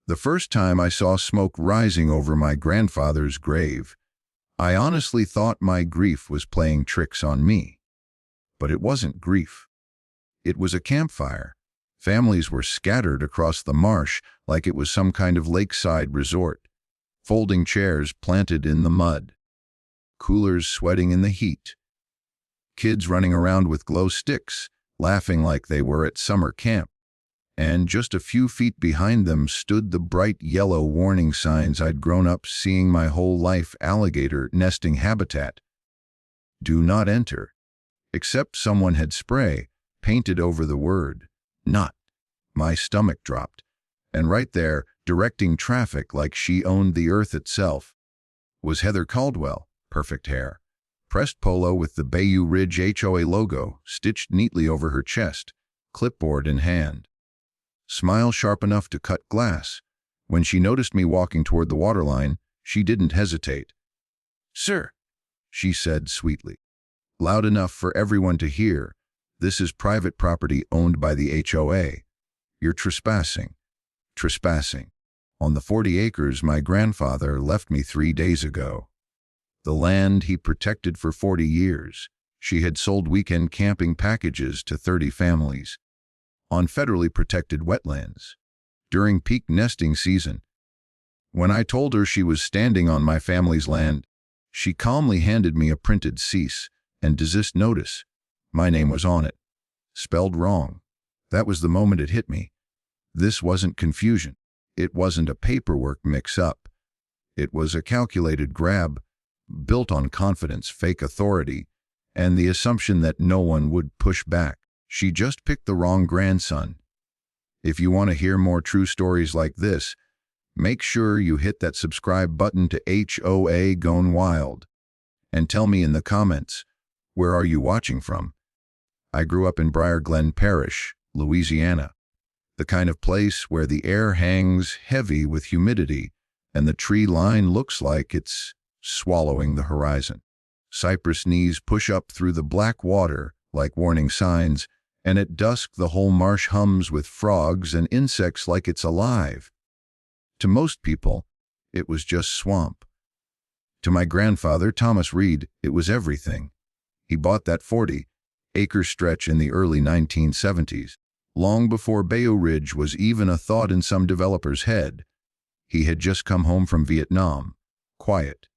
The first time I saw smoke rising over my grandfather's grave, I honestly thought my grief was playing tricks on me. But it wasn't grief. It was a campfire. Families were scattered across the marsh like it was some kind of lakeside resort. Folding chairs planted in the mud. Coolers sweating in the heat. Kids running around with glow sticks, laughing like they were at summer camp. And just a few feet behind them stood the bright yellow warning signs I'd grown up seeing my whole life: alligator nesting habitat. Do not enter. Except someone had spray painted over the word, not. My stomach dropped. And right there, directing traffic like she owned the earth itself, was Heather Caldwell, perfect hair. Pressed polo with the Bayou Ridge HOA logo stitched neatly over her chest, clipboard in hand. Smile sharp enough to cut glass. When she noticed me walking toward the waterline, she didn't hesitate. "Sir," she said sweetly, loud enough for everyone to hear, "this is private property owned by the HOA. You're trespassing. Trespassing on the 40 acres my grandfather left me 3 days ago. The land he protected for 40 years. She had sold weekend camping packages to 30 families. On federally protected wetlands. During peak nesting season. When I told her she was standing on my family's land, she calmly handed me a printed cease and desist notice. My name was on it. Spelled wrong. That was the moment it hit me. This wasn't confusion. It wasn't a paperwork mix-up. It was a calculated grab, built on confidence, fake authority, and the assumption that no one would push back. She just picked the wrong grandson. If you want to hear more true stories like this, make sure you hit that subscribe button to HOA Gone Wild. And tell me in the comments, where are you watching from? I grew up in Briar Glen Parish, Louisiana. The kind of place where the air hangs heavy with humidity and the tree line looks like it's swallowing the horizon. Cypress knees push up through the black water like warning signs, and at dusk the whole marsh hums with frogs and insects like it's alive. To most people, it was just swamp. To my grandfather, Thomas Reed, it was everything. He bought that 40-acre stretch in the early 1970s, long before Bayou Ridge was even a thought in some developer's head. He had just come home from Vietnam. Quiet.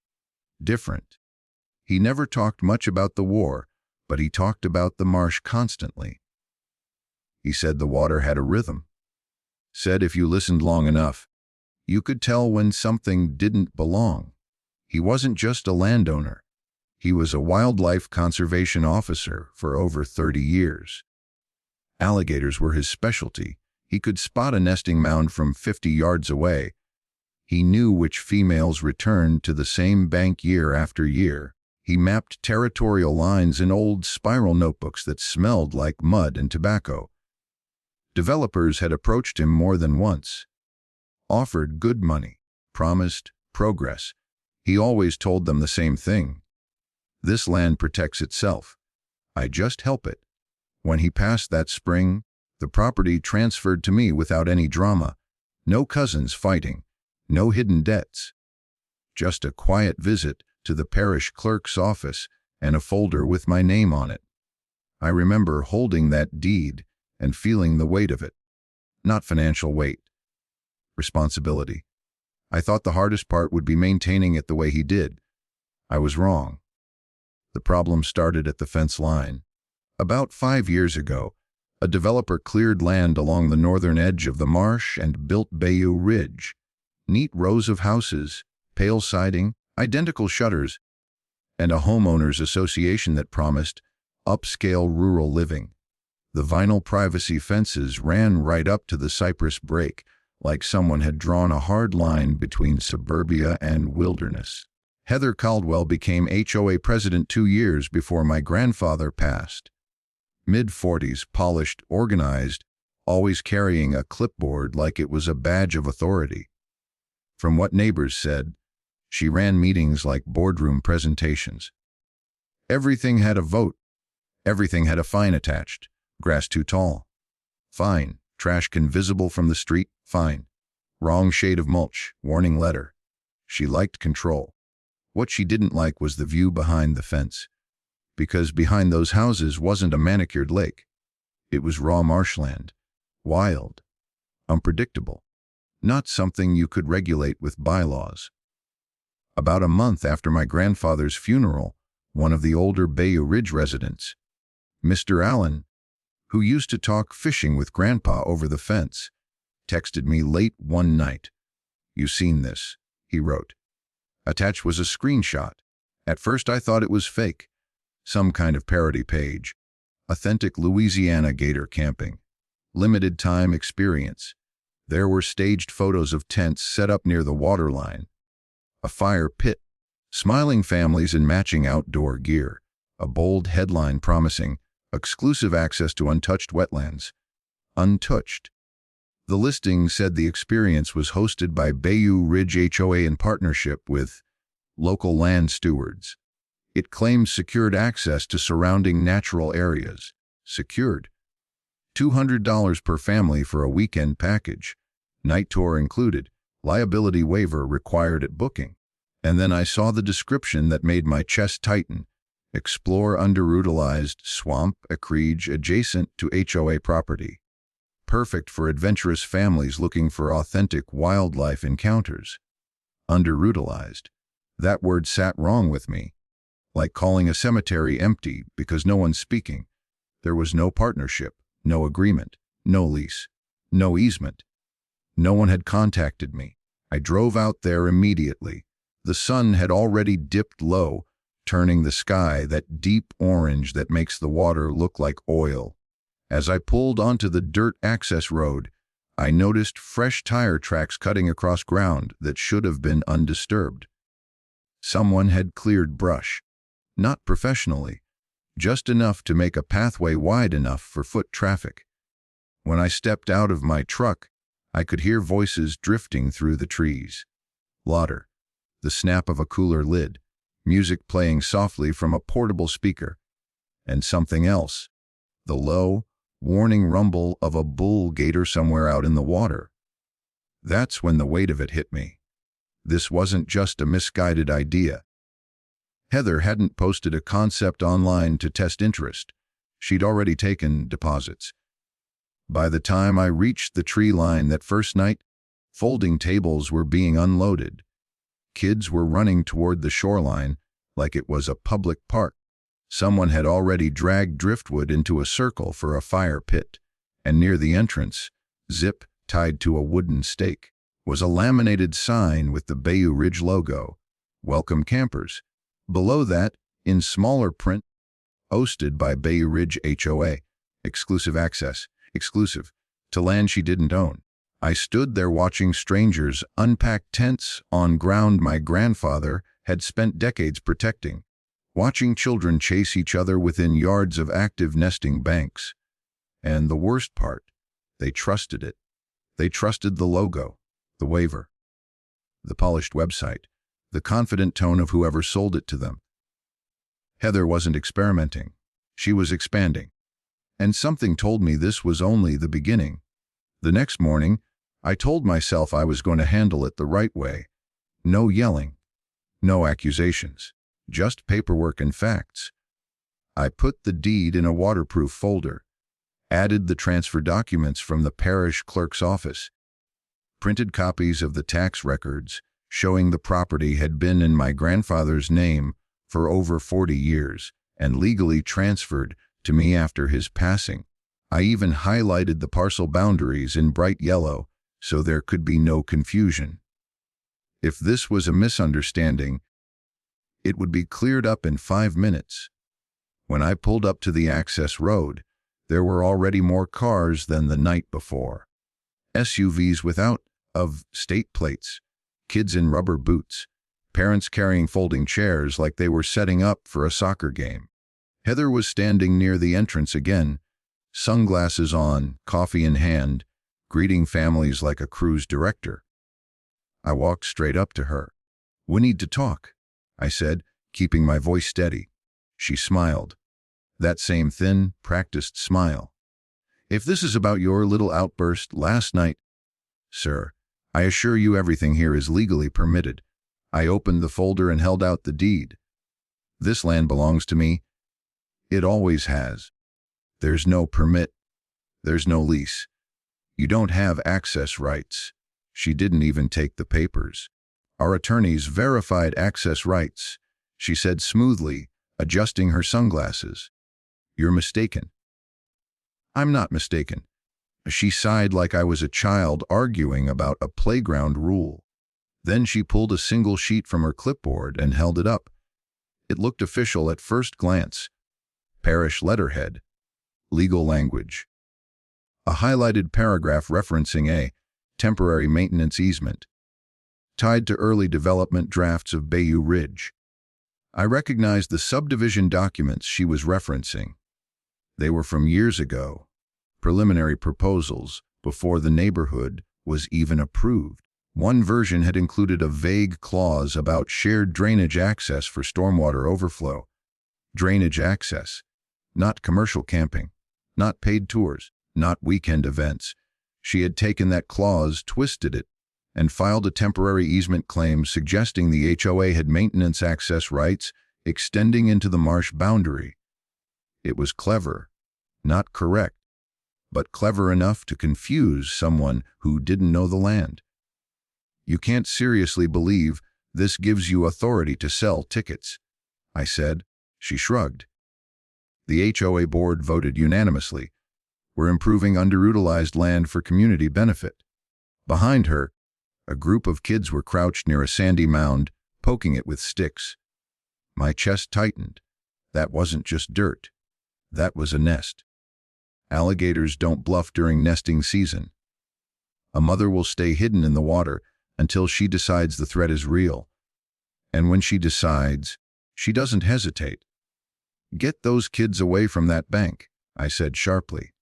Different. He never talked much about the war, but he talked about the marsh constantly. He said the water had a rhythm. Said if you listened long enough, you could tell when something didn't belong. He wasn't just a landowner. He was a wildlife conservation officer for over 30 years. Alligators were his specialty. He could spot a nesting mound from 50 yards away. He knew which females returned to the same bank year after year. He mapped territorial lines in old spiral notebooks that smelled like mud and tobacco. Developers had approached him more than once. Offered good money. Promised progress. He always told them the same thing. This land protects itself. I just help it. When he passed that spring, the property transferred to me without any drama. No cousins fighting. No hidden debts. Just a quiet visit to the parish clerk's office and a folder with my name on it. I remember holding that deed and feeling the weight of it. Not financial weight. Responsibility. I thought the hardest part would be maintaining it the way he did. I was wrong. The problem started at the fence line. About 5 years ago, a developer cleared land along the northern edge of the marsh and built Bayou Ridge. Neat rows of houses, pale siding, identical shutters, and a homeowners association that promised upscale rural living. The vinyl privacy fences ran right up to the cypress break, like someone had drawn a hard line between suburbia and wilderness. Heather Caldwell became HOA president 2 years before my grandfather passed. Mid-40s, polished, organized, always carrying a clipboard like it was a badge of authority. From what neighbors said, she ran meetings like boardroom presentations. Everything had a vote. Everything had a fine attached. Grass too tall. Fine. Trash can visible from the street. Fine. Wrong shade of mulch, warning letter. She liked control. What she didn't like was the view behind the fence. Because behind those houses wasn't a manicured lake. It was raw marshland. Wild. Unpredictable. Not something you could regulate with bylaws. About a month after my grandfather's funeral, one of the older Bayou Ridge residents, Mr. Allen, who used to talk fishing with Grandpa over the fence, texted me late one night. "You seen this?" he wrote. Attached was a screenshot. At first I thought it was fake. Some kind of parody page. Authentic Louisiana gator camping. Limited time experience. There were staged photos of tents set up near the waterline. A fire pit. Smiling families in matching outdoor gear. A bold headline promising exclusive access to untouched wetlands. Untouched. The listing said the experience was hosted by Bayou Ridge HOA in partnership with local land stewards. It claimed secured access to surrounding natural areas. Secured. $200 per family for a weekend package. Night tour included. Liability waiver required at booking. And then I saw the description that made my chest tighten. Explore underutilized swamp acreage adjacent to HOA property. Perfect for adventurous families looking for authentic wildlife encounters. Underutilized. That word sat wrong with me. Like calling a cemetery empty because no one's speaking. There was no partnership, no agreement, no lease, no easement. No one had contacted me. I drove out there immediately. The sun had already dipped low, turning the sky that deep orange that makes the water look like oil. As I pulled onto the dirt access road, I noticed fresh tire tracks cutting across ground that should have been undisturbed. Someone had cleared brush. Not professionally, just enough to make a pathway wide enough for foot traffic. When I stepped out of my truck, I could hear voices drifting through the trees. Laughter, the snap of a cooler lid, music playing softly from a portable speaker, and something else, the low, warning rumble of a bull gator somewhere out in the water. That's when the weight of it hit me. This wasn't just a misguided idea. Heather hadn't posted a concept online to test interest. She'd already taken deposits. By the time I reached the tree line that first night, folding tables were being unloaded. Kids were running toward the shoreline like it was a public park. Someone had already dragged driftwood into a circle for a fire pit, and near the entrance, zip tied to a wooden stake, was a laminated sign with the Bayou Ridge logo, "Welcome Campers." Below that, in smaller print, hosted by Bayou Ridge HOA, exclusive access, exclusive, to land she didn't own. I stood there watching strangers unpack tents on ground my grandfather had spent decades protecting, watching children chase each other within yards of active nesting banks. And the worst part, they trusted it. They trusted the logo, the waiver, the polished website, the confident tone of whoever sold it to them. Heather wasn't experimenting. She was expanding. And something told me this was only the beginning. The next morning, I told myself I was going to handle it the right way. No yelling. No accusations. Just paperwork and facts. I put the deed in a waterproof folder. Added the transfer documents from the parish clerk's office. Printed copies of the tax records showing the property had been in my grandfather's name for over 40 years and legally transferred to me after his passing. I even highlighted the parcel boundaries in bright yellow so there could be no confusion. If this was a misunderstanding, it would be cleared up in 5 minutes. When I pulled up to the access road, there were already more cars than the night before. SUVs without of state plates, kids in rubber boots, parents carrying folding chairs like they were setting up for a soccer game. Heather was standing near the entrance again, sunglasses on, coffee in hand, greeting families like a cruise director. I walked straight up to her. "We need to talk," I said, keeping my voice steady. She smiled. That same thin, practiced smile. "If this is about your little outburst last night..." "Sir, I assure you everything here is legally permitted. I opened the folder and held out the deed. This land belongs to me. It always has. There's no permit. There's no lease. You don't have access rights. She didn't even take the papers. Our attorneys verified access rights, she said smoothly, adjusting her sunglasses. You're mistaken. I'm not mistaken. She sighed like I was a child arguing about a playground rule. Then she pulled a single sheet from her clipboard and held it up. It looked official at first glance. Parish letterhead. Legal language. A highlighted paragraph referencing a temporary maintenance easement, tied to early development drafts of Bayou Ridge. I recognized the subdivision documents she was referencing. They were from years ago, preliminary proposals, before the neighborhood was even approved. One version had included a vague clause about shared drainage access for stormwater overflow. Drainage access, not commercial camping, not paid tours, not weekend events. She had taken that clause, twisted it, and filed a temporary easement claim suggesting the HOA had maintenance access rights extending into the marsh boundary. It was clever, not correct, but clever enough to confuse someone who didn't know the land. You can't seriously believe this gives you authority to sell tickets, I said. She shrugged. The HOA board voted unanimously. We're improving underutilized land for community benefit. Behind her, a group of kids were crouched near a sandy mound, poking it with sticks. My chest tightened. That wasn't just dirt. That was a nest. Alligators don't bluff during nesting season. A mother will stay hidden in the water until she decides the threat is real. And when she decides, she doesn't hesitate. Get those kids away from that bank, I said sharply.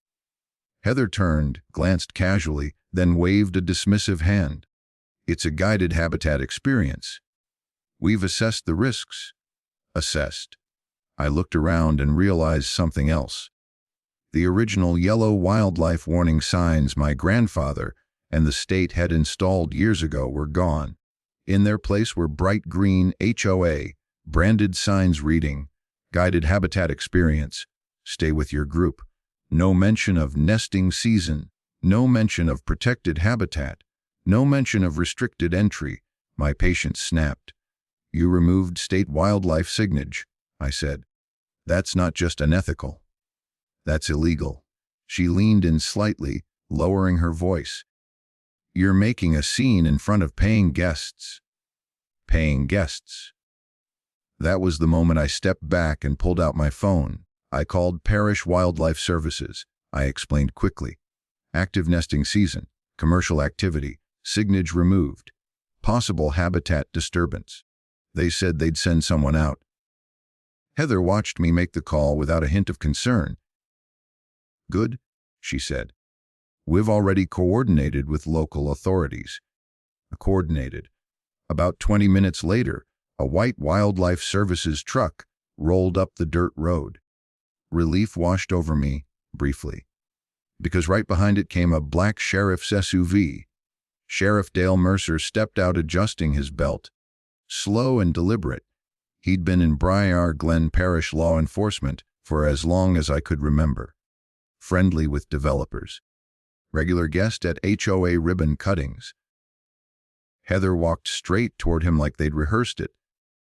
Heather turned, glanced casually, then waved a dismissive hand. It's a guided habitat experience. We've assessed the risks. Assessed. I looked around and realized something else. The original yellow wildlife warning signs my grandfather and the state had installed years ago were gone. In their place were bright green HOA, branded signs reading, guided habitat experience, stay with your group. No mention of nesting season, no mention of protected habitat, no mention of restricted entry. My patience snapped. You removed state wildlife signage, I said. That's not just unethical. That's illegal. She leaned in slightly, lowering her voice. You're making a scene in front of paying guests. Paying guests. That was the moment I stepped back and pulled out my phone. I called Parish Wildlife Services. I explained quickly. Active nesting season, commercial activity, signage removed, possible habitat disturbance. They said they'd send someone out. Heather watched me make the call without a hint of concern. Good, she said. We've already coordinated with local authorities. Coordinated. About 20 minutes later, a white Wildlife Services truck rolled up the dirt road. Relief washed over me, briefly, because right behind it came a black sheriff's SUV. Sheriff Dale Mercer stepped out adjusting his belt. Slow and deliberate. He'd been in Briar Glen Parish law enforcement for as long as I could remember. Friendly with developers. Regular guest at HOA ribbon cuttings. Heather walked straight toward him like they'd rehearsed it.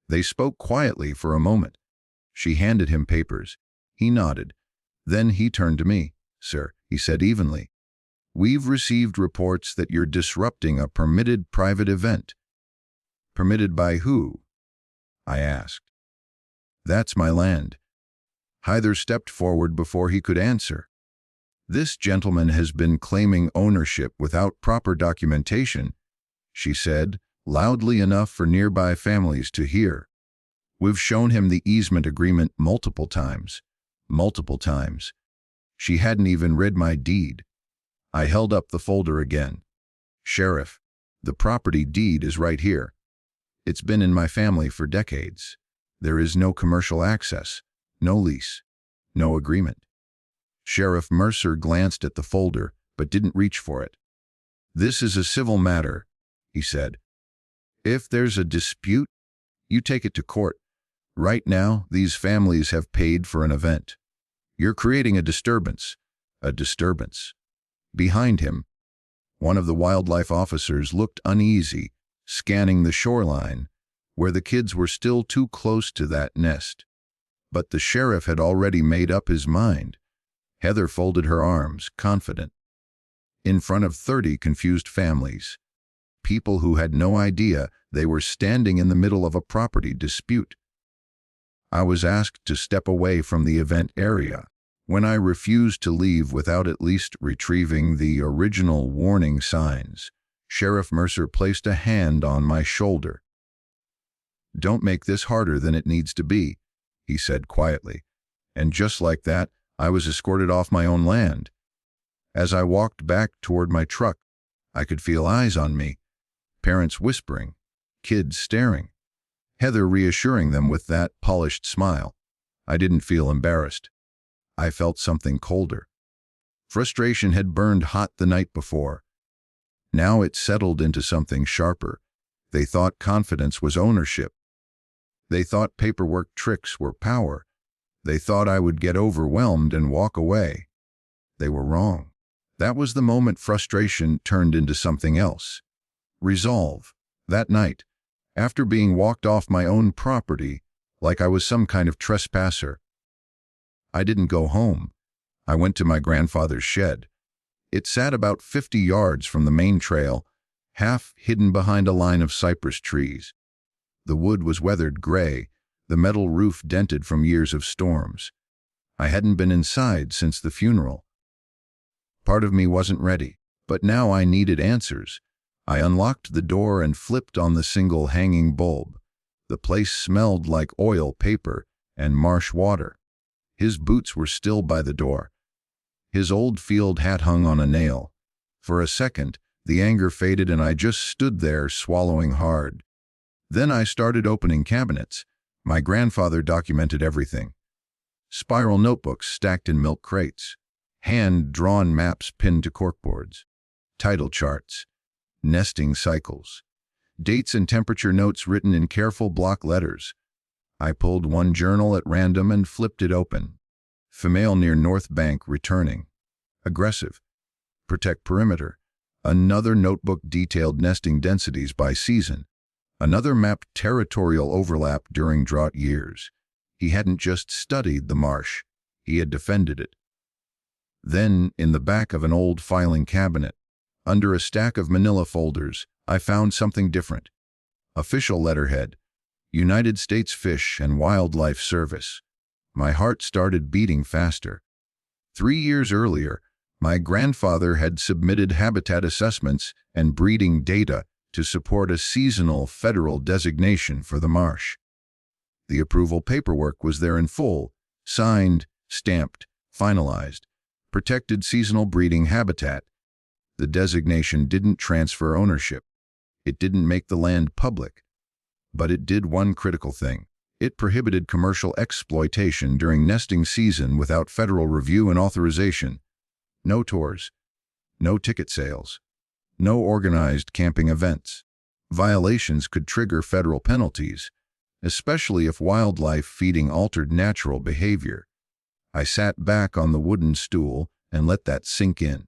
They spoke quietly for a moment. She handed him papers. He nodded. Then he turned to me. Sir, he said evenly, we've received reports that you're disrupting a permitted private event. Permitted by who? I asked. That's my land. Heather stepped forward before he could answer. This gentleman has been claiming ownership without proper documentation, she said, loudly enough for nearby families to hear. We've shown him the easement agreement multiple times. Multiple times. She hadn't even read my deed. I held up the folder again. Sheriff, the property deed is right here. It's been in my family for decades. There is no commercial access, no lease, no agreement. Sheriff Mercer glanced at the folder, but didn't reach for it. This is a civil matter, he said. "If there's a dispute, you take it to court. Right now, these families have paid for an event. You're creating a disturbance. A disturbance." Behind him, one of the wildlife officers looked uneasy, scanning the shoreline, where the kids were still too close to that nest. But the sheriff had already made up his mind. Heather folded her arms, confident. In front of 30 confused families, people who had no idea they were standing in the middle of a property dispute. I was asked to step away from the event area. When I refused to leave without at least retrieving the original warning signs, Sheriff Mercer placed a hand on my shoulder. "Don't make this harder than it needs to be," he said quietly. And just like that, I was escorted off my own land. As I walked back toward my truck, I could feel eyes on me, parents whispering, kids staring, Heather reassuring them with that polished smile. I didn't feel embarrassed. I felt something colder. Frustration had burned hot the night before. Now it settled into something sharper. They thought confidence was ownership. They thought paperwork tricks were power. They thought I would get overwhelmed and walk away. They were wrong. That was the moment frustration turned into something else. Resolve. That night, after being walked off my own property, like I was some kind of trespasser, I didn't go home. I went to my grandfather's shed. It sat about 50 yards from the main trail, half hidden behind a line of cypress trees. The wood was weathered gray, the metal roof dented from years of storms. I hadn't been inside since the funeral. Part of me wasn't ready, but now I needed answers. I unlocked the door and flipped on the single hanging bulb. The place smelled like oil paper and marsh water. His boots were still by the door. His old field hat hung on a nail. For a second, the anger faded and I just stood there swallowing hard. Then I started opening cabinets. My grandfather documented everything. Spiral notebooks stacked in milk crates. Hand-drawn maps pinned to corkboards. Title charts. Nesting cycles. Dates and temperature notes written in careful block letters. I pulled one journal at random and flipped it open. Female near North Bank returning. Aggressive. Protect perimeter. Another notebook detailed nesting densities by season. Another mapped territorial overlap during drought years. He hadn't just studied the marsh, he had defended it. Then, in the back of an old filing cabinet, under a stack of manila folders, I found something different. Official letterhead. United States Fish and Wildlife Service. My heart started beating faster. 3 years earlier, my grandfather had submitted habitat assessments and breeding data to support a seasonal federal designation for the marsh. The approval paperwork was there in full, signed, stamped, finalized. Protected seasonal breeding habitat. The designation didn't transfer ownership. It didn't make the land public. But it did one critical thing. It prohibited commercial exploitation during nesting season without federal review and authorization. No tours. No ticket sales. No organized camping events. Violations could trigger federal penalties, especially if wildlife feeding altered natural behavior. I sat back on the wooden stool and let that sink in.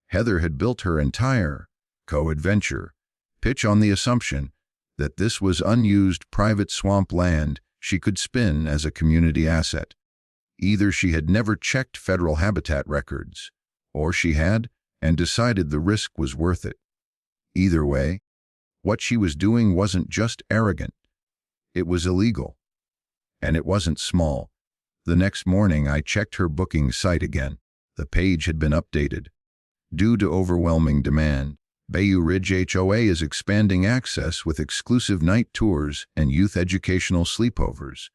Heather had built her entire co-adventure pitch on the assumption that this was unused private swamp land she could spin as a community asset. Either she had never checked federal habitat records, or she had and decided the risk was worth it. Either way, what she was doing wasn't just arrogant. It was illegal. And it wasn't small. The next morning I checked her booking site again. The page had been updated. Due to overwhelming demand, Bayou Ridge HOA is expanding access with exclusive night tours and youth educational sleepovers.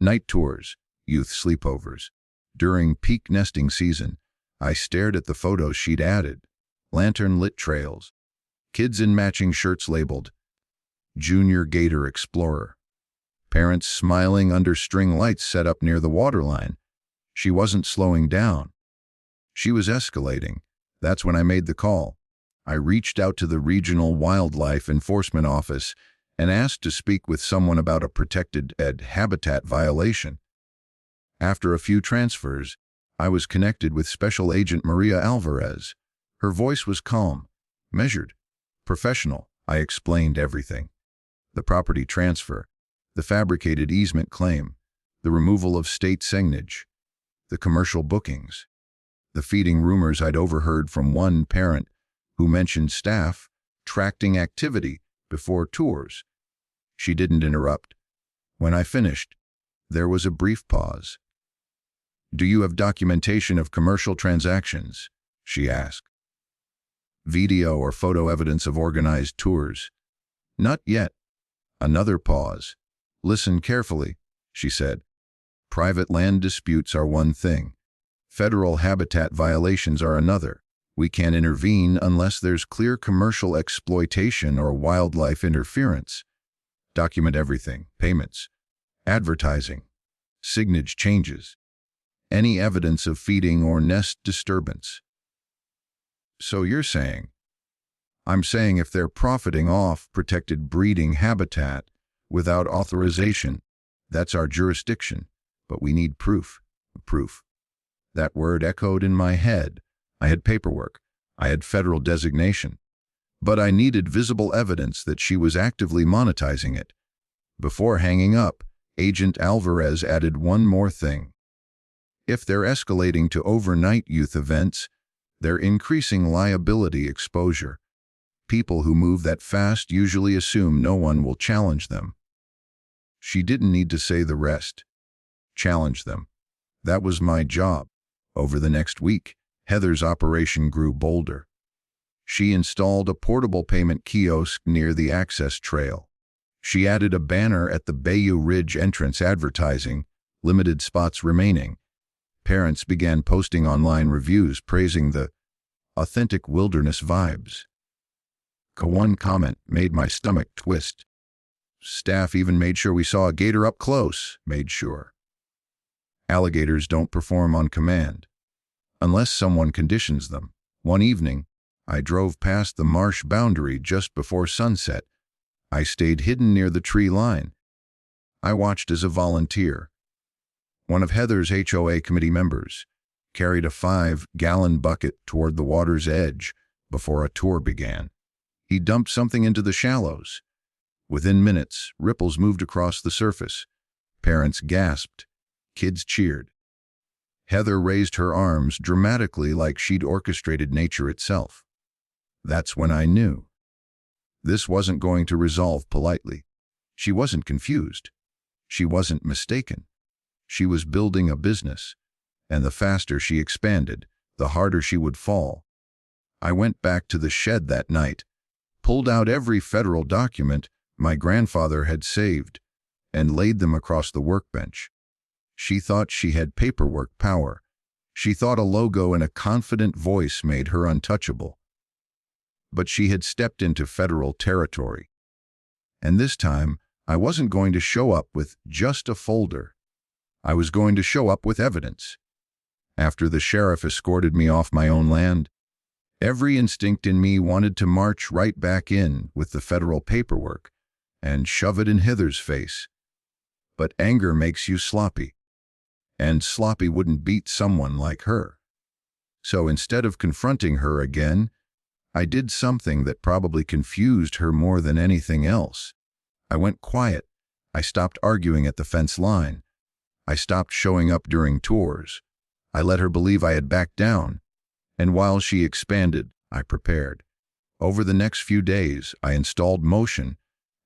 Night tours, youth sleepovers. During peak nesting season, I stared at the photos she'd added. Lantern-lit trails. Kids in matching shirts labeled Junior Gator Explorer. Parents smiling under string lights set up near the waterline. She wasn't slowing down. She was escalating. That's when I made the call. I reached out to the regional wildlife enforcement office and asked to speak with someone about a protected habitat violation. After a few transfers, I was connected with Special Agent Maria Alvarez. Her voice was calm, measured, professional. I explained everything. The property transfer, the fabricated easement claim, the removal of state signage, the commercial bookings, the feeding rumors I'd overheard from one parent who mentioned staff tracking activity before tours. She didn't interrupt. When I finished, there was a brief pause. "Do you have documentation of commercial transactions?" she asked. "Video or photo evidence of organized tours?" "Not yet." Another pause. "Listen carefully," she said. "Private land disputes are one thing. Federal habitat violations are another. We can't intervene unless there's clear commercial exploitation or wildlife interference. Document everything: payments, advertising, signage changes, any evidence of feeding or nest disturbance." "So you're saying?" "I'm saying if they're profiting off protected breeding habitat without authorization, that's our jurisdiction. But we need proof." Proof. That word echoed in my head. I had paperwork. I had federal designation. But I needed visible evidence that she was actively monetizing it. Before hanging up, Agent Alvarez added one more thing. "If they're escalating to overnight youth events, they're increasing liability exposure. People who move that fast usually assume no one will challenge them." She didn't need to say the rest. Challenge them. That was my job. Over the next week, Heather's operation grew bolder. She installed a portable payment kiosk near the access trail. She added a banner at the Bayou Ridge entrance advertising, "Limited spots remaining." Parents began posting online reviews praising the authentic wilderness vibes. One comment made my stomach twist. "Staff even made sure we saw a gator up close." Made sure. Alligators don't perform on command, unless someone conditions them. One evening, I drove past the marsh boundary just before sunset. I stayed hidden near the tree line. I watched as a volunteer. One of Heather's HOA committee members carried a 5-gallon bucket toward the water's edge before a tour began. He dumped something into the shallows. Within minutes, ripples moved across the surface. Parents gasped. Kids cheered. Heather raised her arms dramatically like she'd orchestrated nature itself. That's when I knew. This wasn't going to resolve politely. She wasn't confused. She wasn't mistaken. She was building a business, and the faster she expanded, the harder she would fall. I went back to the shed that night, pulled out every federal document my grandfather had saved, and laid them across the workbench. She thought she had paperwork power. She thought a logo and a confident voice made her untouchable. But she had stepped into federal territory. And this time, I wasn't going to show up with just a folder. I was going to show up with evidence. After the sheriff escorted me off my own land, every instinct in me wanted to march right back in with the federal paperwork and shove it in Heather's face. But anger makes you sloppy. And sloppy wouldn't beat someone like her. So instead of confronting her again, I did something that probably confused her more than anything else. I went quiet. I stopped arguing at the fence line. I stopped showing up during tours. I let her believe I had backed down. And while she expanded, I prepared. Over the next few days, I installed motion,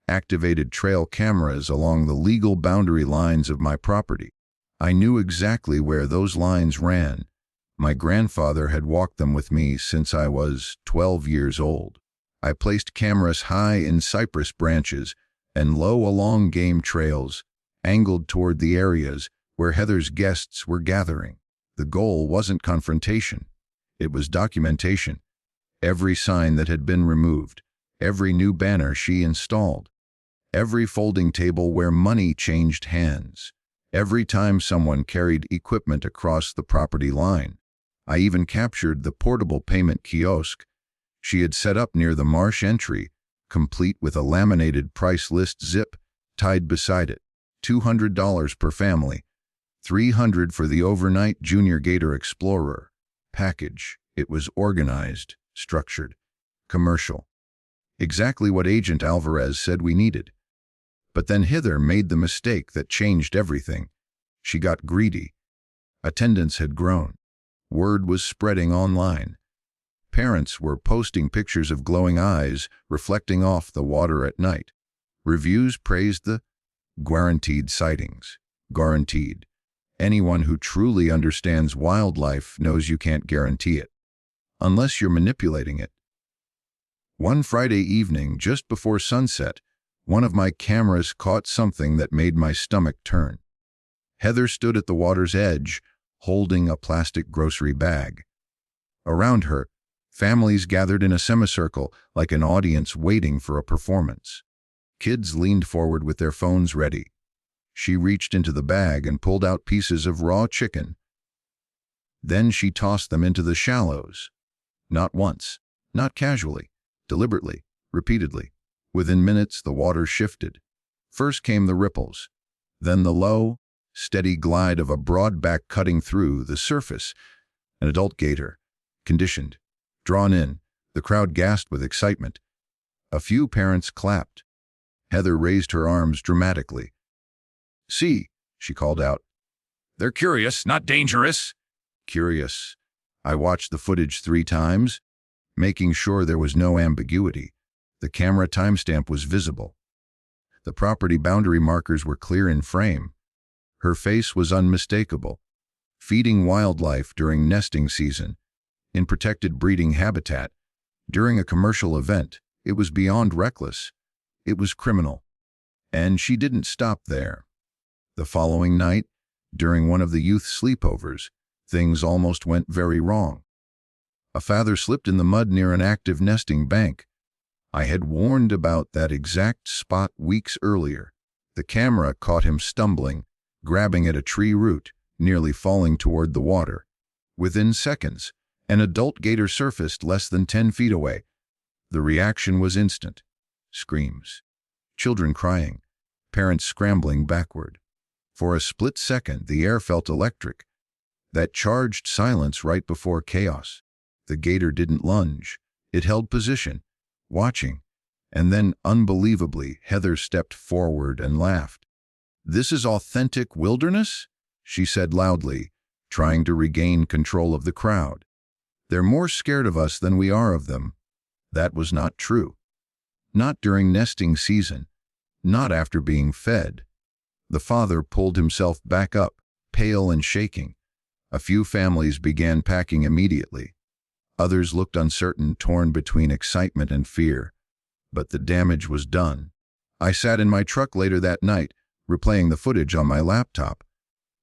activated trail cameras along the legal boundary lines of my property. I knew exactly where those lines ran. My grandfather had walked them with me since I was 12 years old. I placed cameras high in cypress branches and low along game trails, angled toward the areas where Heather's guests were gathering. The goal wasn't confrontation. It was documentation. Every sign that had been removed, every new banner she installed, every folding table where money changed hands. Every time someone carried equipment across the property line. I even captured the portable payment kiosk. She had set up near the marsh entry, complete with a laminated price list zip tied beside it. $200 per family, $300 for the overnight Junior Gator Explorer package. It was organized, structured, commercial. Exactly what Agent Alvarez said we needed. But then Heather made the mistake that changed everything. She got greedy. Attendance had grown. Word was spreading online. Parents were posting pictures of glowing eyes reflecting off the water at night. Reviews praised the guaranteed sightings. Guaranteed. Anyone who truly understands wildlife knows you can't guarantee it, unless you're manipulating it. One Friday evening, just before sunset, one of my cameras caught something that made my stomach turn. Heather stood at the water's edge, holding a plastic grocery bag. Around her, families gathered in a semicircle like an audience waiting for a performance. Kids leaned forward with their phones ready. She reached into the bag and pulled out pieces of raw chicken. Then she tossed them into the shallows. Not once, not casually, deliberately, repeatedly. Within minutes, the water shifted. First came the ripples, then the low, steady glide of a broad back cutting through the surface. An adult gator, conditioned, drawn in. The crowd gasped with excitement. A few parents clapped. Heather raised her arms dramatically. "See," she called out. "They're curious, not dangerous." Curious. I watched the footage 3 times, making sure there was no ambiguity. The camera timestamp was visible. The property boundary markers were clear in frame. Her face was unmistakable. Feeding wildlife during nesting season, in protected breeding habitat, during a commercial event, it was beyond reckless. It was criminal. And she didn't stop there. The following night, during one of the youth sleepovers, things almost went very wrong. A father slipped in the mud near an active nesting bank. I had warned about that exact spot weeks earlier. The camera caught him stumbling, grabbing at a tree root, nearly falling toward the water. Within seconds, an adult gator surfaced less than 10 feet away. The reaction was instant. Screams. Children crying. Parents scrambling backward. For a split second, the air felt electric. That charged silence right before chaos. The gator didn't lunge. It held position, watching. And then, unbelievably, Heather stepped forward and laughed. "This is authentic wilderness?" she said loudly, trying to regain control of the crowd. "They're more scared of us than we are of them." That was not true. Not during nesting season. Not after being fed. The father pulled himself back up, pale and shaking. A few families began packing immediately. Others looked uncertain, torn between excitement and fear. But the damage was done. I sat in my truck later that night, replaying the footage on my laptop.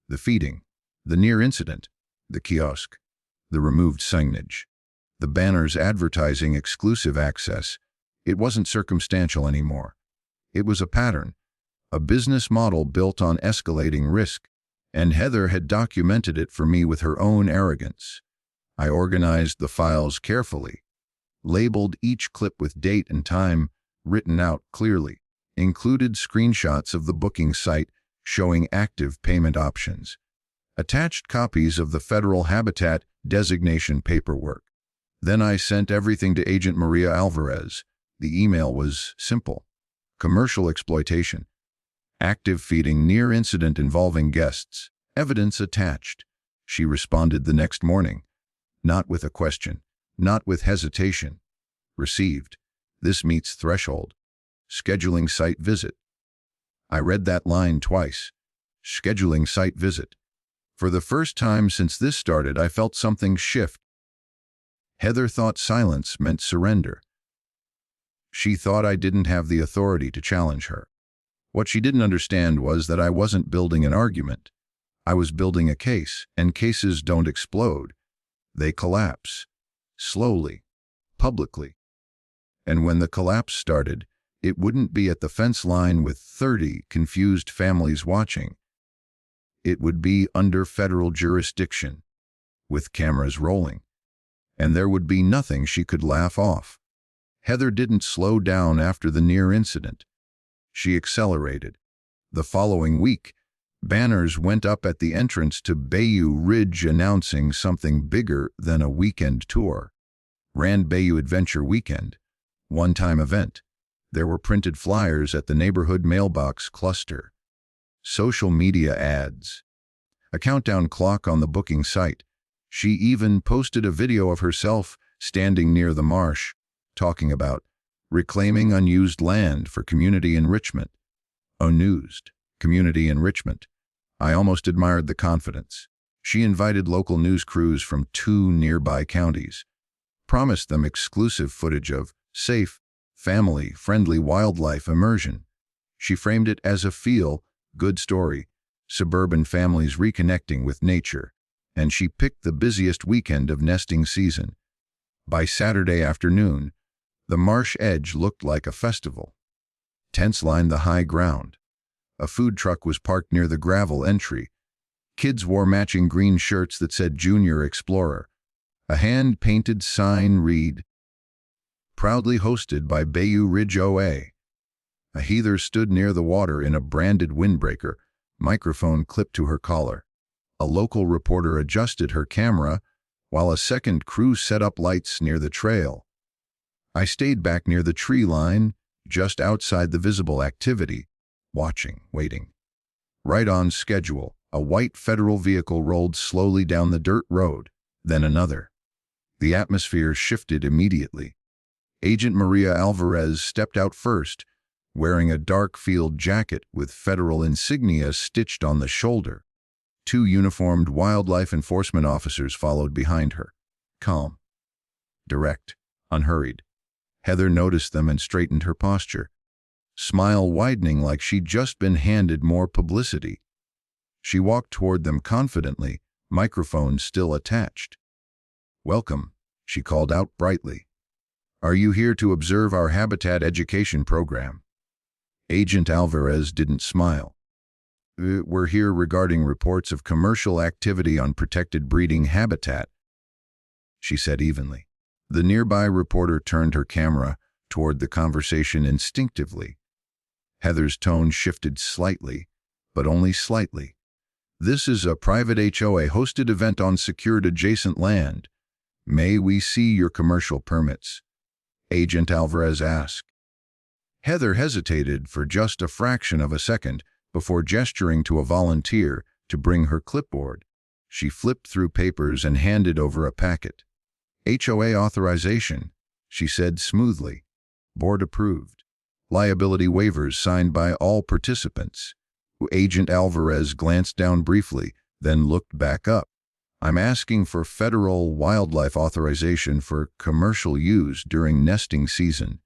The feeding, the near incident, the kiosk, the removed signage, the banners advertising exclusive access. It wasn't circumstantial anymore. It was a pattern, a business model built on escalating risk, and Heather had documented it for me with her own arrogance. I organized the files carefully, labeled each clip with date and time, written out clearly, included screenshots of the booking site showing active payment options, attached copies of the federal habitat designation paperwork. Then I sent everything to Agent Maria Alvarez. The email was simple. Commercial exploitation. Active feeding near incident involving guests. Evidence attached. She responded the next morning. Not with a question. Not with hesitation. Received. This meets threshold. Scheduling site visit. I read that line twice. Scheduling site visit. For the first time since this started, I felt something shift. Heather thought silence meant surrender. She thought I didn't have the authority to challenge her. What she didn't understand was that I wasn't building an argument. I was building a case, and cases don't explode. They collapse. Slowly. Publicly. And when the collapse started, it wouldn't be at the fence line with 30 confused families watching. It would be under federal jurisdiction, with cameras rolling, and there would be nothing she could laugh off. Heather didn't slow down after the near incident. She accelerated. The following week, banners went up at the entrance to Bayou Ridge announcing something bigger than a weekend tour. Rand Bayou Adventure Weekend, one-time event. There were printed flyers at the neighborhood mailbox cluster. Social media ads. A countdown clock on the booking site. She even posted a video of herself standing near the marsh, talking about reclaiming unused land for community enrichment. Unused community enrichment. I almost admired the confidence. She invited local news crews from 2 nearby counties, promised them exclusive footage of safe, family-friendly wildlife immersion. She framed it as a feel-good story, suburban families reconnecting with nature, and she picked the busiest weekend of nesting season. By Saturday afternoon, the marsh edge looked like a festival. Tents lined the high ground. A food truck was parked near the gravel entry. Kids wore matching green shirts that said Junior Explorer. A hand-painted sign read, "Proudly hosted by Bayou Ridge HOA." A Heather stood near the water in a branded windbreaker, microphone clipped to her collar. A local reporter adjusted her camera, while a second crew set up lights near the trail. I stayed back near the tree line, just outside the visible activity, watching, waiting. Right on schedule, a white federal vehicle rolled slowly down the dirt road, then another. The atmosphere shifted immediately. Agent Maria Alvarez stepped out first, wearing a dark field jacket with federal insignia stitched on the shoulder. 2 uniformed wildlife enforcement officers followed behind her. Calm, direct, unhurried. Heather noticed them and straightened her posture, smile widening like she'd just been handed more publicity. She walked toward them confidently, microphone still attached. "Welcome," she called out brightly. "Are you here to observe our habitat education program?" Agent Alvarez didn't smile. "We're here regarding reports of commercial activity on protected breeding habitat," she said evenly. The nearby reporter turned her camera toward the conversation instinctively. Heather's tone shifted slightly, but only slightly. "This is a private HOA-hosted event on secured adjacent land. May we see your commercial permits?" Agent Alvarez asked. Heather hesitated for just a fraction of a second before gesturing to a volunteer to bring her clipboard. She flipped through papers and handed over a packet. "HOA authorization," she said smoothly. "Board approved. Liability waivers signed by all participants." Agent Alvarez glanced down briefly, then looked back up. "I'm asking for federal wildlife authorization for commercial use during nesting season."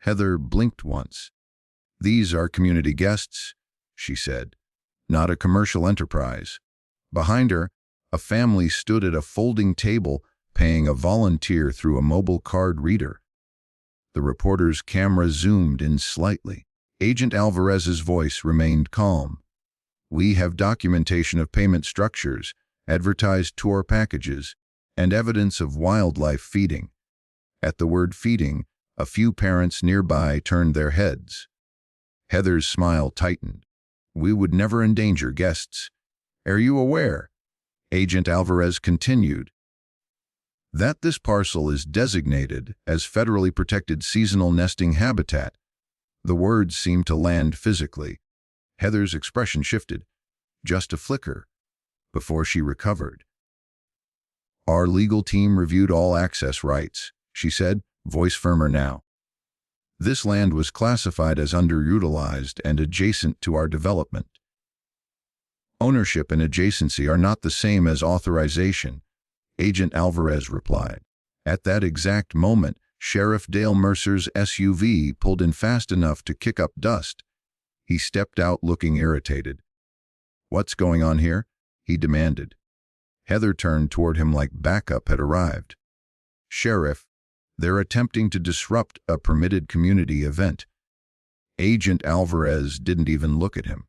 Heather blinked once. "These are community guests," she said, "not a commercial enterprise." Behind her, a family stood at a folding table paying a volunteer through a mobile card reader. The reporter's camera zoomed in slightly. Agent Alvarez's voice remained calm. "We have documentation of payment structures, advertised tour packages, and evidence of wildlife feeding." At the word feeding, a few parents nearby turned their heads. Heather's smile tightened. "We would never endanger guests. Are you aware," Agent Alvarez continued, "that this parcel is designated as federally protected seasonal nesting habitat?" The words seemed to land physically. Heather's expression shifted, just a flicker, before she recovered. "Our legal team reviewed all access rights," she said, voice firmer now. "This land was classified as underutilized and adjacent to our development." "Ownership and adjacency are not the same as authorization," Agent Alvarez replied. At that exact moment, Sheriff Dale Mercer's SUV pulled in fast enough to kick up dust. He stepped out looking irritated. "What's going on here?" he demanded. Heather turned toward him like backup had arrived. "Sheriff, they're attempting to disrupt a permitted community event." Agent Alvarez didn't even look at him.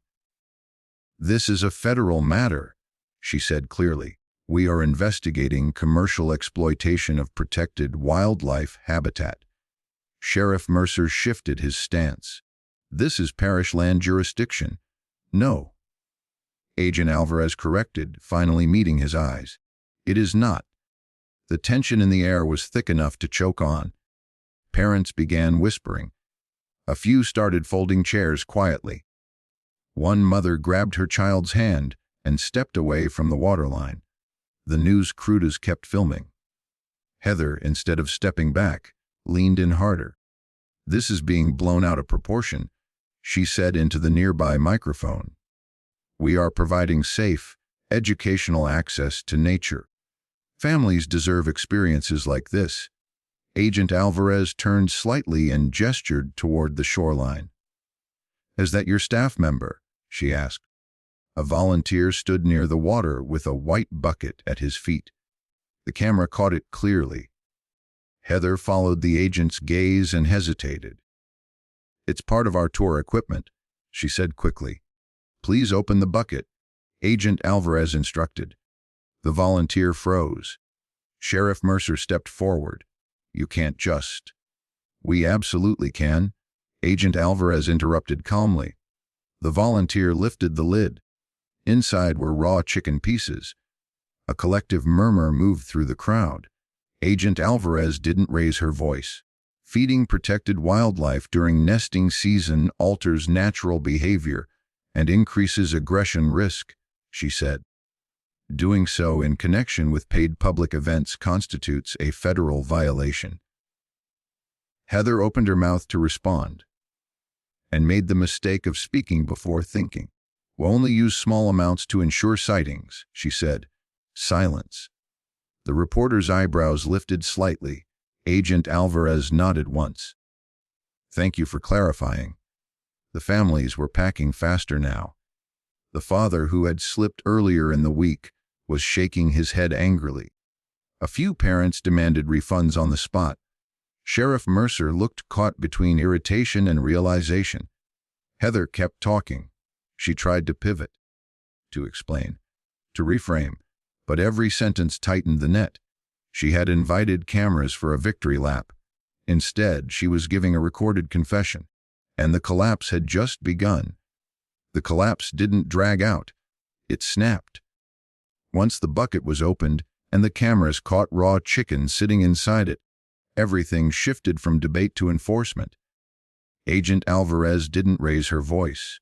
"This is a federal matter," she said clearly. We are investigating commercial exploitation of protected wildlife habitat. Sheriff Mercer shifted his stance. This is parish land jurisdiction. No. Agent Alvarez corrected, finally meeting his eyes. It is not. The tension in the air was thick enough to choke on. Parents began whispering. A few started folding chairs quietly. One mother grabbed her child's hand and stepped away from the waterline. The news crews kept filming. Heather, instead of stepping back, leaned in harder. "This is being blown out of proportion," she said into the nearby microphone. "We are providing safe, educational access to nature. Families deserve experiences like this." Agent Alvarez turned slightly and gestured toward the shoreline. "Is that your staff member?" she asked. A volunteer stood near the water with a white bucket at his feet. The camera caught it clearly. Heather followed the agent's gaze and hesitated. "It's part of our tour equipment," she said quickly. "Please open the bucket," Agent Alvarez instructed. The volunteer froze. Sheriff Mercer stepped forward. "You can't just." "We absolutely can," Agent Alvarez interrupted calmly. The volunteer lifted the lid. Inside were raw chicken pieces. A collective murmur moved through the crowd. Agent Alvarez didn't raise her voice. "Feeding protected wildlife during nesting season alters natural behavior and increases aggression risk," she said. "Doing so in connection with paid public events constitutes a federal violation." Heather opened her mouth to respond and made the mistake of speaking before thinking. "We'll only use small amounts to ensure sightings," she said. Silence. The reporter's eyebrows lifted slightly. Agent Alvarez nodded once. "Thank you for clarifying." The families were packing faster now. The father, who had slipped earlier in the week, was shaking his head angrily. A few parents demanded refunds on the spot. Sheriff Mercer looked caught between irritation and realization. Heather kept talking. She tried to pivot, to explain, to reframe, but every sentence tightened the net. She had invited cameras for a victory lap. Instead, she was giving a recorded confession, and the collapse had just begun. The collapse didn't drag out. It snapped. Once the bucket was opened and the cameras caught raw chicken sitting inside it, everything shifted from debate to enforcement. Agent Alvarez didn't raise her voice.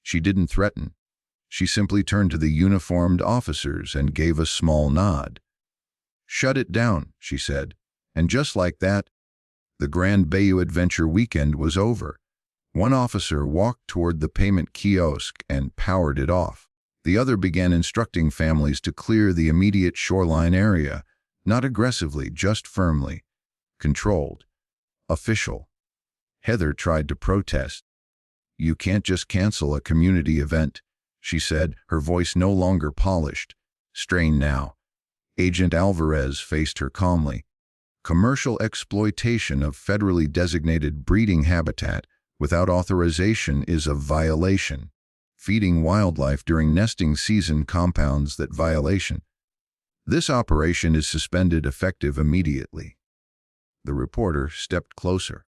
She didn't threaten. She simply turned to the uniformed officers and gave a small nod. "Shut it down," she said. And just like that, the Grand Bayou Adventure weekend was over. One officer walked toward the payment kiosk and powered it off. The other began instructing families to clear the immediate shoreline area, not aggressively, just firmly. Controlled. Official. Heather tried to protest. "You can't just cancel a community event," she said, her voice no longer polished, strained now. Agent Alvarez faced her calmly. "Commercial exploitation of federally designated breeding habitat without authorization is a violation. Feeding wildlife during nesting season compounds that violation. This operation is suspended effective immediately." The reporter stepped closer.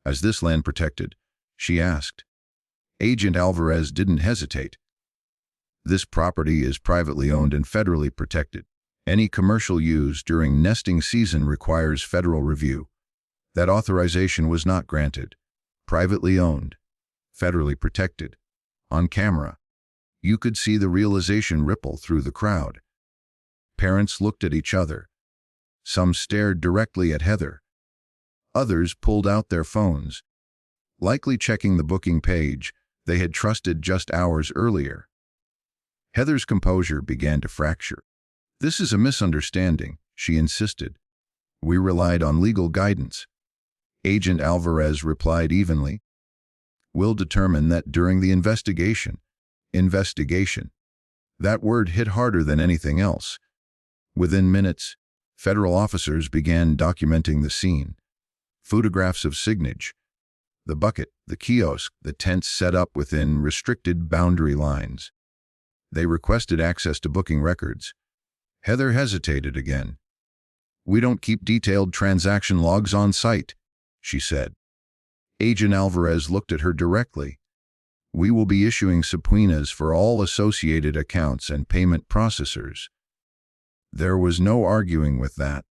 "Is this land protected?" she asked. Agent Alvarez didn't hesitate. "This property is privately owned and federally protected. Any commercial use during nesting season requires federal review. That authorization was not granted. Privately owned. Federally protected. On camera." You could see the realization ripple through the crowd. Parents looked at each other. Some stared directly at Heather. Others pulled out their phones, likely checking the booking page they had trusted just hours earlier. Heather's composure began to fracture. "This is a misunderstanding," she insisted. "We relied on legal guidance." Agent Alvarez replied evenly. "We'll determine that during the investigation." Investigation. That word hit harder than anything else. Within minutes, federal officers began documenting the scene. Photographs of signage, the bucket, the kiosk, the tents set up within restricted boundary lines. They requested access to booking records. Heather hesitated again. "We don't keep detailed transaction logs on site," she said. Agent Alvarez looked at her directly. "We will be issuing subpoenas for all associated accounts and payment processors." There was no arguing with that.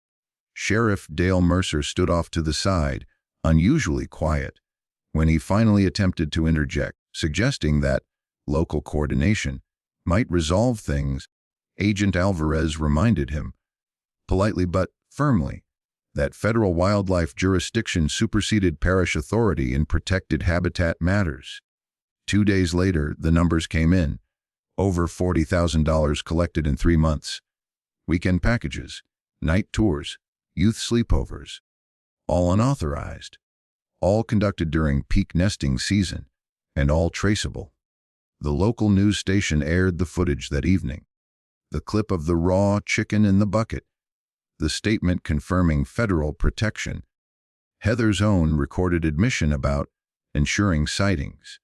Sheriff Dale Mercer stood off to the side, unusually quiet, when he finally attempted to interject, suggesting that local coordination might resolve things. Agent Alvarez reminded him, politely but firmly, that federal wildlife jurisdiction superseded parish authority in protected habitat matters. 2 days later, the numbers came in. Over $40,000 collected in 3 months. Weekend packages, night tours, youth sleepovers. All unauthorized. All conducted during peak nesting season, and all traceable. The local news station aired the footage that evening. The clip of the raw chicken in the bucket. The statement confirming federal protection. Heather's own recorded admission about ensuring sightings.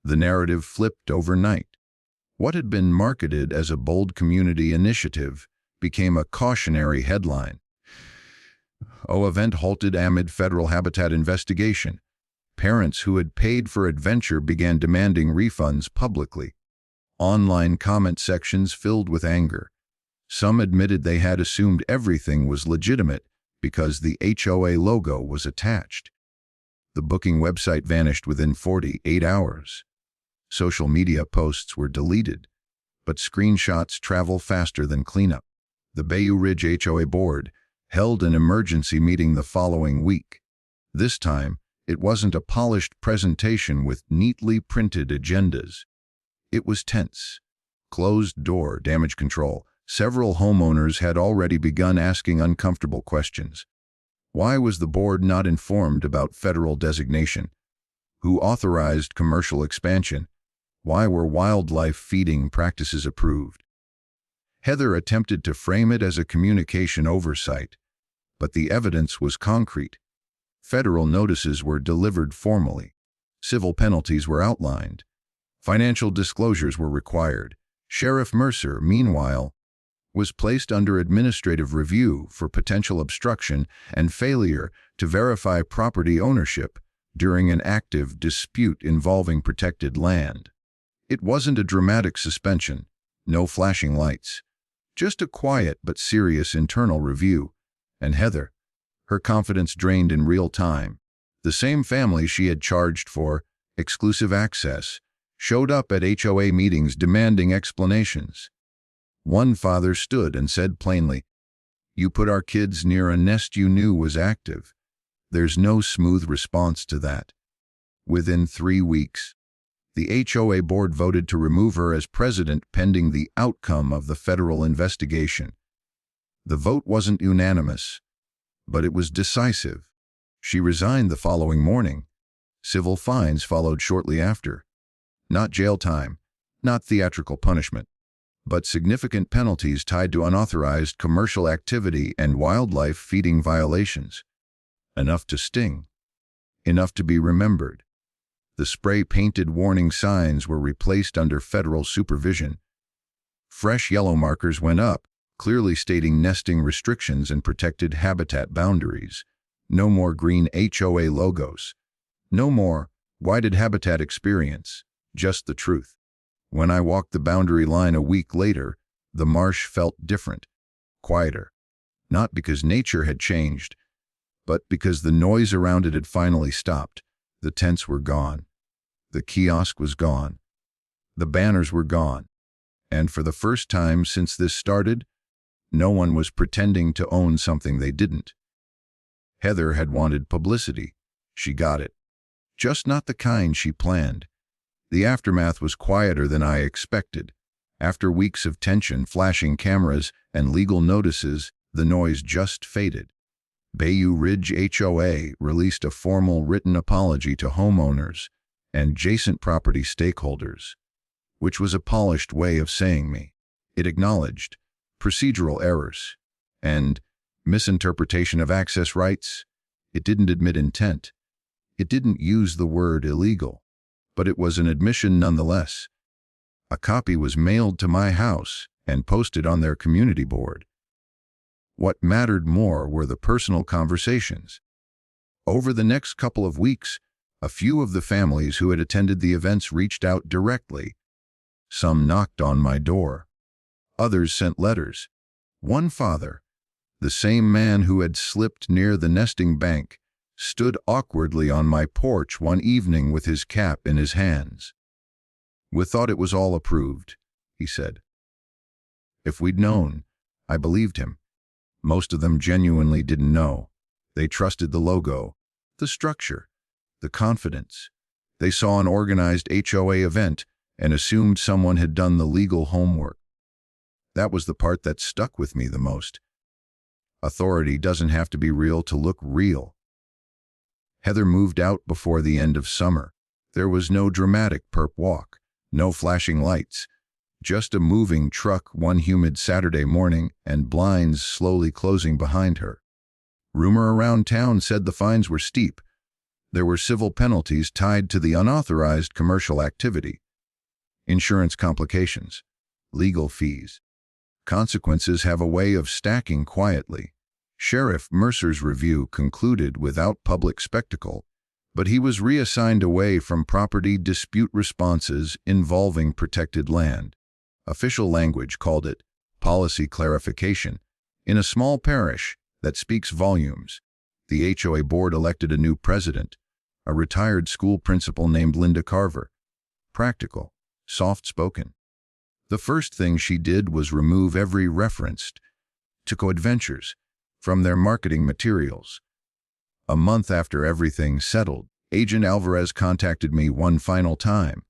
The narrative flipped overnight. What had been marketed as a bold community initiative became a cautionary headline. Event halted amid federal habitat investigation. Parents who had paid for adventure began demanding refunds publicly. Online comment sections filled with anger. Some admitted they had assumed everything was legitimate because the HOA logo was attached. The booking website vanished within 48 hours. Social media posts were deleted, but screenshots travel faster than cleanup. The Bayou Ridge HOA board held an emergency meeting the following week. This time, it wasn't a polished presentation with neatly printed agendas. It was tense. Closed-door damage control. Several homeowners had already begun asking uncomfortable questions. Why was the board not informed about federal designation? Who authorized commercial expansion? Why were wildlife feeding practices approved? Heather attempted to frame it as a communication oversight, but the evidence was concrete. Federal notices were delivered formally. Civil penalties were outlined. Financial disclosures were required. Sheriff Mercer, meanwhile, was placed under administrative review for potential obstruction and failure to verify property ownership during an active dispute involving protected land. It wasn't a dramatic suspension, no flashing lights, just a quiet but serious internal review, and Heather, her confidence drained in real time. The same family she had charged for exclusive access showed up at HOA meetings demanding explanations. One father stood and said plainly, "You put our kids near a nest you knew was active. There's no smooth response to that." Within 3 weeks, the HOA board voted to remove her as president pending the outcome of the federal investigation. The vote wasn't unanimous, but it was decisive. She resigned the following morning. Civil fines followed shortly after. Not jail time, not theatrical punishment, but significant penalties tied to unauthorized commercial activity and wildlife feeding violations. Enough to sting. Enough to be remembered. The spray-painted warning signs were replaced under federal supervision. Fresh yellow markers went up, clearly stating nesting restrictions and protected habitat boundaries. No more green HOA logos. No more whited habitat experience, just the truth. When I walked the boundary line a week later, the marsh felt different, quieter. Not because nature had changed, but because the noise around it had finally stopped. The tents were gone. The kiosk was gone. The banners were gone. And for the first time since this started, no one was pretending to own something they didn't. Heather had wanted publicity. She got it. Just not the kind she planned. The aftermath was quieter than I expected. After weeks of tension, flashing cameras, and legal notices, the noise just faded. Bayou Ridge HOA released a formal written apology to homeowners and adjacent property stakeholders, which was a polished way of saying me. It acknowledged procedural errors and misinterpretation of access rights. It didn't admit intent. It didn't use the word illegal. But it was an admission nonetheless. A copy was mailed to my house, and posted on their community board. What mattered more were the personal conversations. Over the next couple of weeks, a few of the families who had attended the events reached out directly. Some knocked on my door. Others sent letters. One father, the same man who had slipped near the nesting bank, stood awkwardly on my porch one evening with his cap in his hands. "We thought it was all approved," he said. If we'd known, I believed him. Most of them genuinely didn't know. They trusted the logo, the structure, the confidence. They saw an organized HOA event and assumed someone had done the legal homework. That was the part that stuck with me the most. Authority doesn't have to be real to look real. Heather moved out before the end of summer. There was no dramatic perp walk, no flashing lights, just a moving truck one humid Saturday morning and blinds slowly closing behind her. Rumor around town said the fines were steep. There were civil penalties tied to the unauthorized commercial activity, insurance complications, legal fees. Consequences have a way of stacking quietly. Sheriff Mercer's review concluded without public spectacle, but he was reassigned away from property dispute responses involving protected land. Official language called it policy clarification. In a small parish, that speaks volumes. The HOA board elected a new president, a retired school principal named Linda Carver. Practical, soft-spoken. The first thing she did was remove every reference to co-adventures from their marketing materials. A month after everything settled, Agent Alvarez contacted me one final time.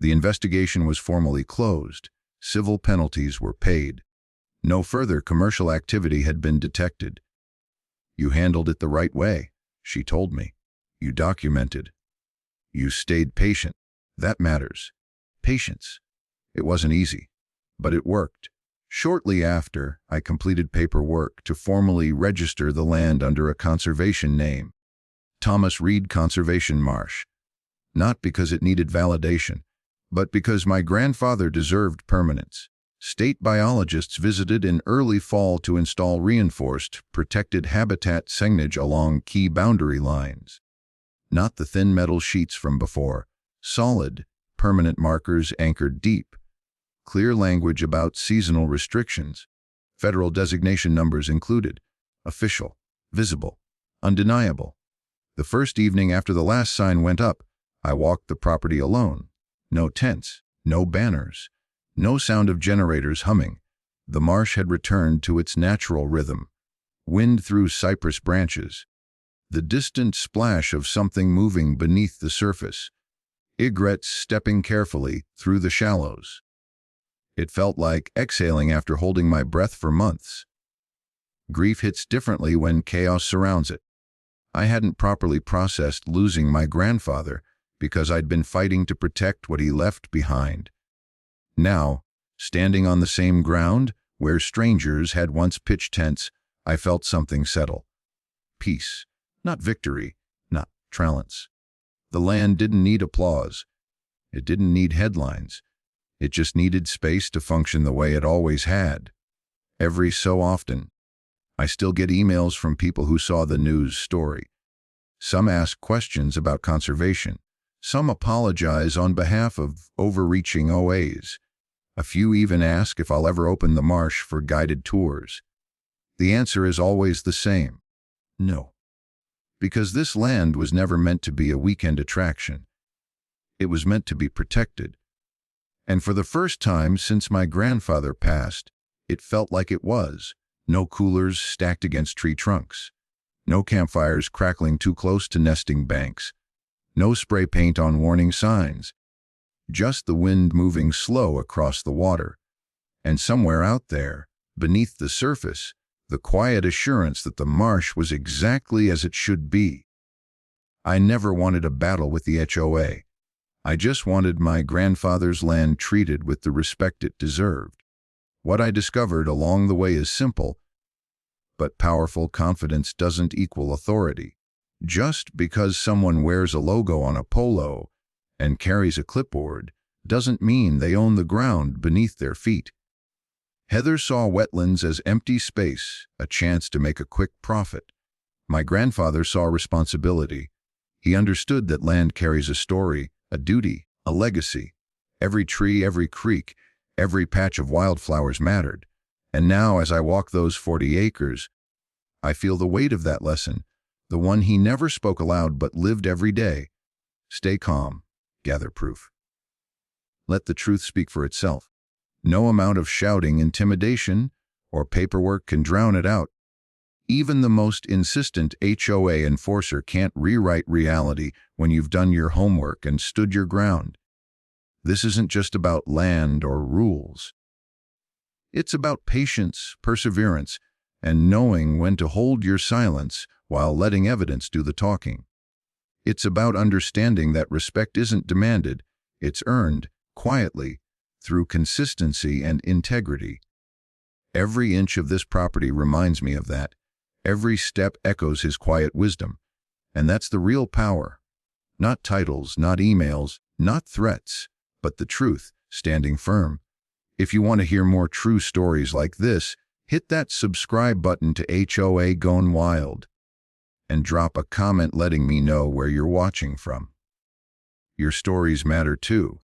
The investigation was formally closed. Civil penalties were paid. No further commercial activity had been detected. "You handled it the right way," she told me. "You documented. You stayed patient. That matters. Patience." It wasn't easy, but it worked. Shortly after, I completed paperwork to formally register the land under a conservation name, Thomas Reed Conservation Marsh. Not because it needed validation, but because my grandfather deserved permanence. State biologists visited in early fall to install reinforced, protected habitat signage along key boundary lines. Not the thin metal sheets from before, solid, permanent markers anchored deep. Clear language about seasonal restrictions. Federal designation numbers included. Official, visible, undeniable. The first evening after the last sign went up, I walked the property alone. No tents, no banners, no sound of generators humming. The marsh had returned to its natural rhythm. Wind through cypress branches. The distant splash of something moving beneath the surface. Egrets stepping carefully through the shallows. It felt like exhaling after holding my breath for months. Grief hits differently when chaos surrounds it. I hadn't properly processed losing my grandfather because I'd been fighting to protect what he left behind. Now, standing on the same ground where strangers had once pitched tents, I felt something settle. Peace, not victory, not trance. The land didn't need applause. It didn't need headlines. It just needed space to function the way it always had. Every so often, I still get emails from people who saw the news story. Some ask questions about conservation. Some apologize on behalf of overreaching OAs. A few even ask if I'll ever open the marsh for guided tours. The answer is always the same: no. Because this land was never meant to be a weekend attraction. It was meant to be protected. And for the first time since my grandfather passed, it felt like it was. No coolers stacked against tree trunks. No campfires crackling too close to nesting banks. No spray paint on warning signs. Just the wind moving slow across the water. And somewhere out there, beneath the surface, the quiet assurance that the marsh was exactly as it should be. I never wanted a battle with the HOA. I just wanted my grandfather's land treated with the respect it deserved. What I discovered along the way is simple, but powerful. Confidence doesn't equal authority. Just because someone wears a logo on a polo and carries a clipboard doesn't mean they own the ground beneath their feet. Heather saw wetlands as empty space, a chance to make a quick profit. My grandfather saw responsibility. He understood that land carries a story, a duty, a legacy. Every tree, every creek, every patch of wildflowers mattered. And now, as I walk those 40 acres, I feel the weight of that lesson, the one he never spoke aloud but lived every day. Stay calm, gather proof. Let the truth speak for itself. No amount of shouting, intimidation, or paperwork can drown it out. Even the most insistent HOA enforcer can't rewrite reality when you've done your homework and stood your ground. This isn't just about land or rules. It's about patience, perseverance, and knowing when to hold your silence while letting evidence do the talking. It's about understanding that respect isn't demanded, it's earned, quietly, through consistency and integrity. Every inch of this property reminds me of that. Every step echoes his quiet wisdom. And that's the real power. Not titles, not emails, not threats, but the truth, standing firm. If you want to hear more true stories like this, hit that subscribe button to HOA Gone Wild and drop a comment letting me know where you're watching from. Your stories matter too.